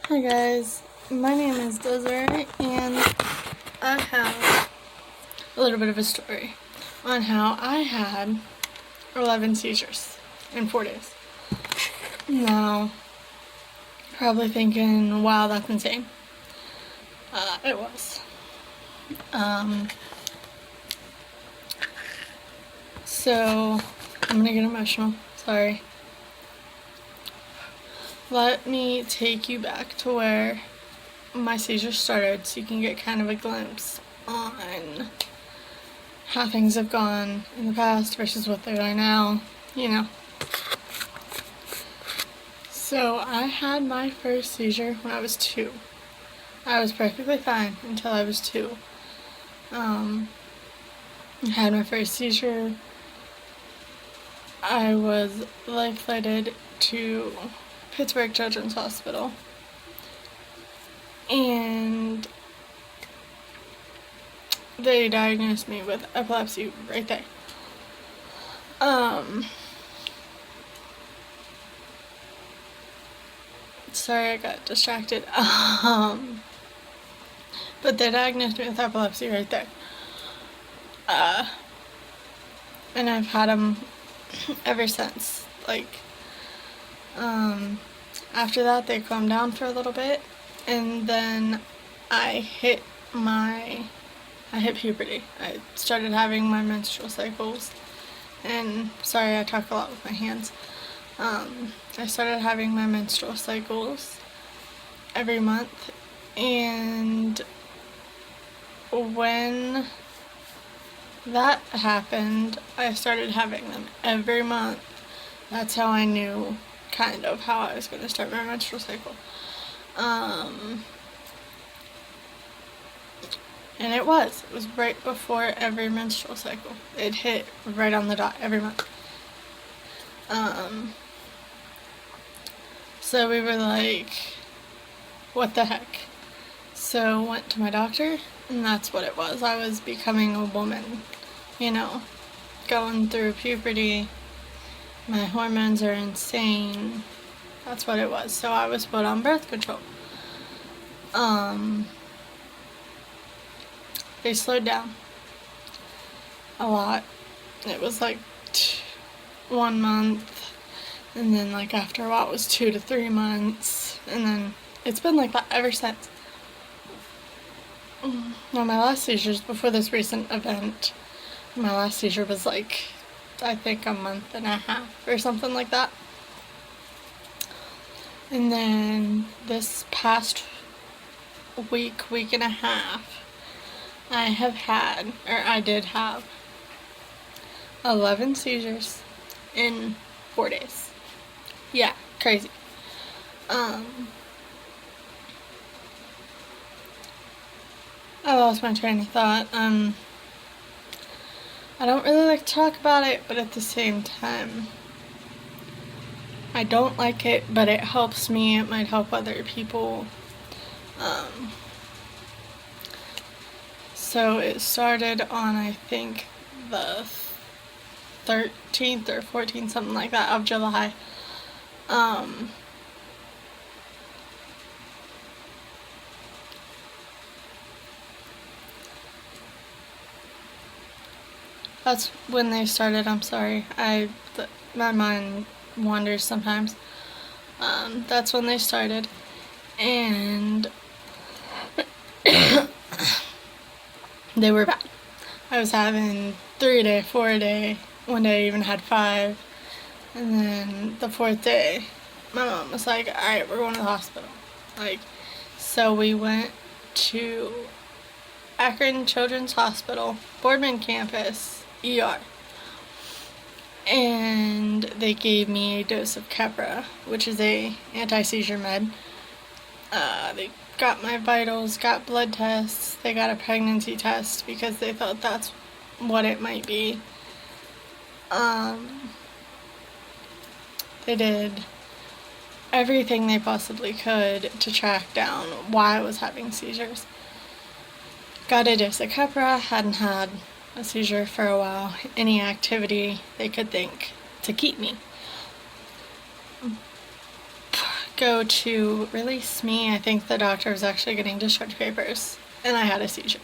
Hi guys, my name is Desiree and I have a little bit of a story on how I had 11 seizures in 4 days. Now, probably thinking, wow, that's insane. It was. So, I'm gonna get emotional, sorry. Let me take you back to where my seizures started so you can get kind of a glimpse on how things have gone in the past versus what they are now, So I had my first seizure when I was 2. I was perfectly fine until I was 2. I had my first seizure. I was life-flighted to Pittsburgh Children's Hospital. And they diagnosed me with epilepsy right there. Sorry, I got distracted. But they diagnosed me with epilepsy right there. And I've had them ever since. After that, they calmed down for a little bit, and then I hit puberty. I started having my menstrual cycles, and sorry, I talk a lot with my hands. I started having my menstrual cycles every month, and when that happened, I started having them every month. That's how I knew kind of how I was going to start my menstrual cycle. And it was right before every menstrual cycle. It hit right on the dot every month. So we were like, what the heck? So went to my doctor, and that's what it was. I was becoming a woman, going through puberty. My hormones are insane. That's what it was. So I was put on birth control. They slowed down a lot. It was like 1 month, and then after a while it was 2 to 3 months, and then it's been like that ever since. Now my last seizures before this recent event, my last seizure was I think a month and a half or something like that. And then this past week and a half, I did have 11 seizures in 4 days. Yeah, crazy. I lost my train of thought. I don't really like to talk about it, but at the same time, I don't like it, but it helps me. It might help other people. So it started on, I think, the 13th or 14th, something like that, of July. That's when they started. I'm sorry. My mind wanders sometimes. That's when they started. And they were bad. I was having 3-a-day, 4-a-day. One day I even had 5. And then the 4th day, my mom was like, alright, we're going to the hospital. So we went to Akron Children's Hospital, Boardman campus, ER. And they gave me a dose of Keppra, which is a anti-seizure med. They got my vitals, got blood tests, they got a pregnancy test because they thought that's what it might be. They did everything they possibly could to track down why I was having seizures. Got a dose of Keppra, hadn't had a seizure for a while, any activity they could think to keep me. go to release me, I think the doctor was actually getting discharge papers, and I had a seizure.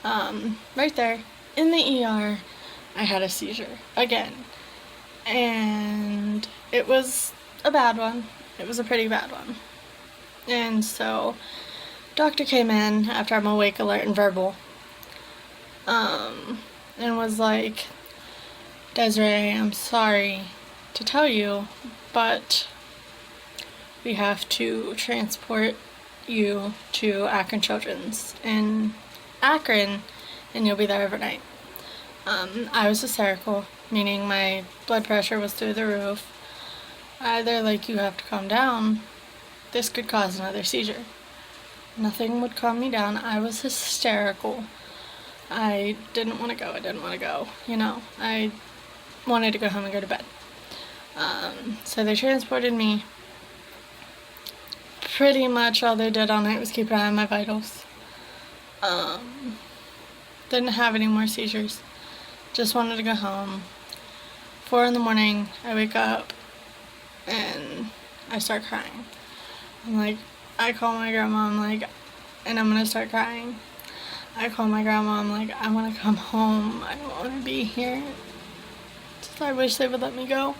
Right there in the ER, I had a seizure again. And it was a bad one. It was a pretty bad one. And so, doctor came in after I'm awake, alert, and verbal, and was like, Desiree, I'm sorry to tell you, but we have to transport you to Akron Children's in Akron, and you'll be there overnight. I was hysterical, meaning my blood pressure was through the roof. They're like, you have to calm down. This could cause another seizure. Nothing would calm me down. I was hysterical. I didn't want to go. I wanted to go home and go to bed. So they transported me. Pretty much all they did all night was keep an eye on my vitals. Didn't have any more seizures. Just wanted to go home. 4 in the morning, I wake up and I start crying. I call my grandma, and I'm gonna start crying. I call my grandma, I wanna come home. I don't wanna be here. Just, I wish they would let me go.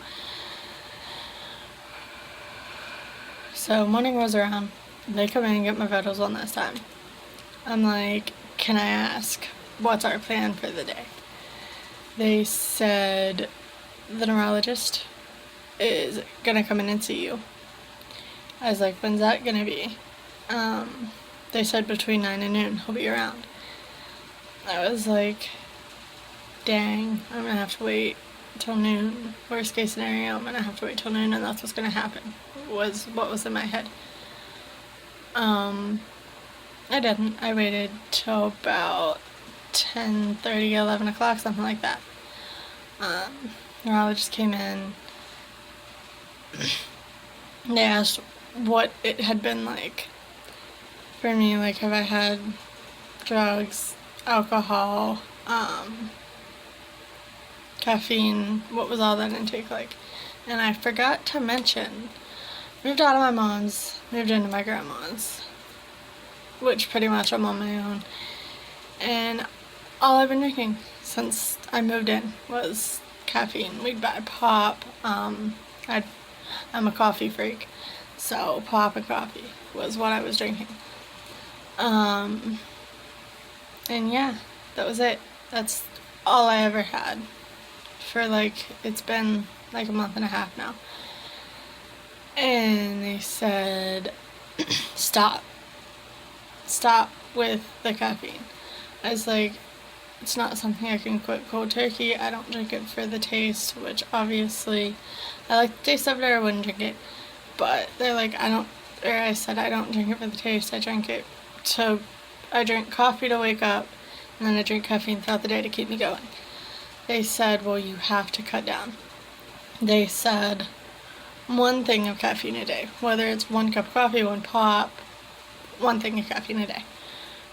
So morning rolls around. They come in and get my vitals one last time. I'm like, can I ask, what's our plan for the day? They said the neurologist is gonna come in and see you. I was like, when's that gonna be? They said between 9 and noon, he'll be around. I was like, dang, I'm gonna have to wait till noon. Worst case scenario, I'm gonna have to wait till noon, and that's what's gonna happen, was what was in my head. I didn't. I waited till about 10:30, 11 o'clock, something like that. Neurologist came in. They asked what it had been like for me, like have I had drugs, alcohol, caffeine, what was all that intake like? And I forgot to mention, moved out of my mom's, moved into my grandma's, which pretty much I'm on my own. And all I've been drinking since I moved in was caffeine. We'd buy pop. I'm a coffee freak, so pop and coffee was what I was drinking. And yeah, that was it. That's all I ever had for it's been like a month and a half now. And they said, stop with the caffeine. I was like, it's not something I can quit cold turkey. I don't drink it for the taste, which obviously I like the taste of it or I wouldn't drink it. But they're like, I said I don't drink it for the taste. I drink coffee to wake up, and then I drink caffeine throughout the day to keep me going. They said, well, you have to cut down. They said 1 thing of caffeine a day, whether it's 1 cup of coffee, 1 pop, 1 thing of caffeine a day.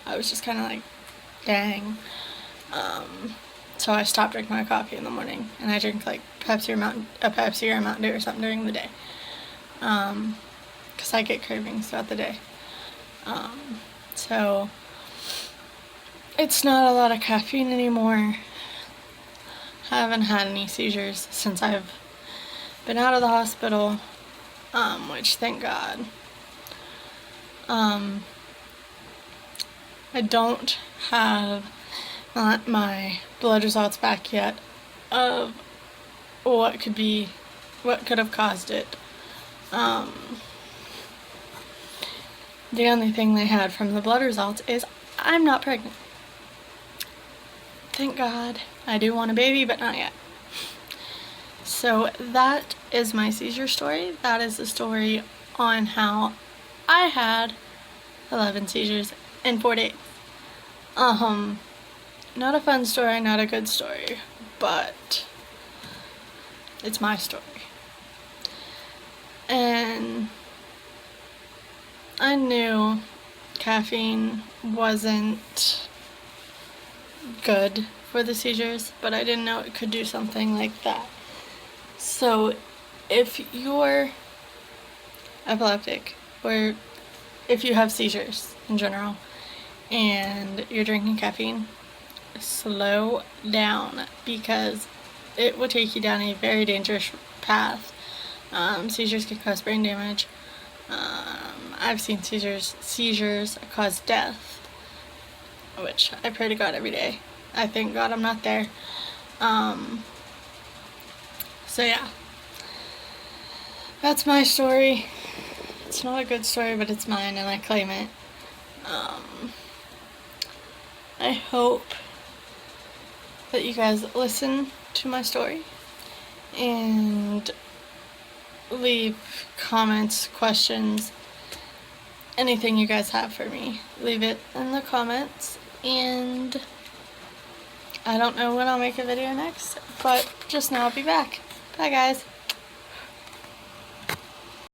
I was just kind of like, dang. So I stopped drinking my coffee in the morning, and I drink Pepsi or Mountain Dew or something during the day, because I get cravings throughout the day. So it's not a lot of caffeine anymore. Haven't had any seizures since I've been out of the hospital, which thank God. I don't have my blood results back yet of what could have caused it. The only thing they had from the blood results is I'm not pregnant. Thank God. I do want a baby, but not yet. So that is my seizure story. That is the story on how I had 11 seizures in 4 days. Not a fun story, not a good story, but it's my story. And I knew caffeine wasn't good for the seizures, but I didn't know it could do something like that. So if you're epileptic, or if you have seizures in general and you're drinking caffeine, slow down, because it will take you down a very dangerous path. Seizures can cause brain damage. I've seen seizures cause death, which I pray to God every day. I thank God I'm not there. So yeah, that's my story. It's not a good story, but it's mine and I claim it. I hope that you guys listen to my story and leave comments, questions, anything you guys have for me. Leave it in the comments, and I don't know when I'll make a video next, but just know I'll be back. Bye guys.